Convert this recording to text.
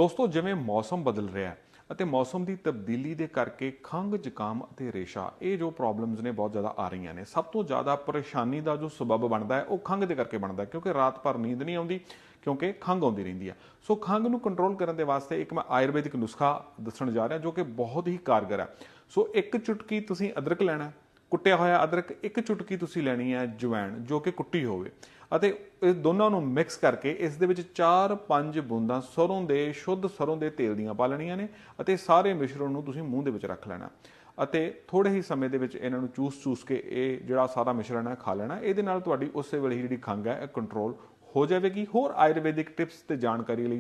ਦੋਸਤੋ ਜਿਵੇਂ ਮੌਸਮ ਬਦਲ ਰਿਹਾ ਹੈ ਅਤੇ ਮੌਸਮ ਦੀ ਤਬਦੀਲੀ ਦੇ ਕਰਕੇ ਖੰਘ ਜ਼ੁਕਾਮ ਅਤੇ ਰੇਸ਼ਾ ਇਹ ਜੋ ਪ੍ਰੋਬਲਮਸ ਨੇ ਬਹੁਤ ਜ਼ਿਆਦਾ ਆ ਰਹੀਆਂ ਨੇ। ਸਭ ਤੋਂ ਜ਼ਿਆਦਾ ਪਰੇਸ਼ਾਨੀ ਦਾ ਜੋ ਸਬਬ ਬਣਦਾ ਹੈ ਉਹ ਖੰਘ ਦੇ ਕਰਕੇ ਬਣਦਾ ਹੈ, ਕਿਉਂਕਿ ਰਾਤ ਭਰ ਨੀਂਦ ਨਹੀਂ ਆਉਂਦੀ, ਕਿਉਂਕਿ ਖੰਘ ਆਉਂਦੀ ਰਹਿੰਦੀ ਹੈ। ਸੋ ਖੰਘ ਨੂੰ ਕੰਟਰੋਲ ਕਰਨ ਦੇ ਵਾਸਤੇ ਇੱਕ ਮੈਂ ਆਯੁਰਵੈਦਿਕ ਨੁਸਖਾ ਦੱਸਣ ਜਾ ਰਿਹਾ ਜੋ ਕਿ ਬਹੁਤ ਹੀ ਕਾਰਗਰ ਹੈ। ਸੋ ਇੱਕ ਚੁਟਕੀ ਤੁਸੀਂ ਅਦਰਕ ਲੈਣਾ, ਕੁੱਟਿਆ ਹੋਇਆ ਅਦਰਕ, ਇੱਕ ਚੁਟਕੀ ਤੁਸੀਂ ਲੈਣੀ ਹੈ ਜਵੈਣ ਜੋ ਕਿ ਕੁੱਟੀ ਹੋਵੇ, ਅਤੇ ਇਹ ਦੋਨਾਂ ਨੂੰ ਮਿਕਸ ਕਰਕੇ ਇਸ ਦੇ ਵਿੱਚ 4-5 ਬੂੰਦਾਂ ਸਰੋਂ ਦੇ ਸ਼ੁੱਧ ਸਰੋਂ ਦੇ ਤੇਲ ਦੀਆਂ ਪਾ ਲੈਣੀਆਂ ਨੇ, ਅਤੇ ਸਾਰੇ ਮਿਸ਼ਰਣ ਨੂੰ ਤੁਸੀਂ ਮੂੰਹ ਦੇ ਵਿੱਚ ਰੱਖ ਲੈਣਾ ਅਤੇ ਥੋੜੇ ਹੀ ਸਮੇਂ ਦੇ ਵਿੱਚ ਇਹਨਾਂ ਨੂੰ ਚੂਸ ਕੇ ਇਹ ਜਿਹੜਾ ਸਾਰਾ ਮਿਸ਼ਰਣ ਹੈ ਖਾ ਲੈਣਾ। ਇਹਦੇ ਨਾਲ ਤੁਹਾਡੀ ਉਸੇ ਵੇਲੇ ਹੀ ਜਿਹੜੀ ਖੰਘ ਹੈ ਇਹ ਕੰਟਰੋਲ ਹੋ ਜਾਵੇਗੀ। ਹੋਰ ਆਯੁਰਵੈਦਿਕ ਟਿਪਸ ਤੇ ਜਾਣਕਾਰੀ ਲਈ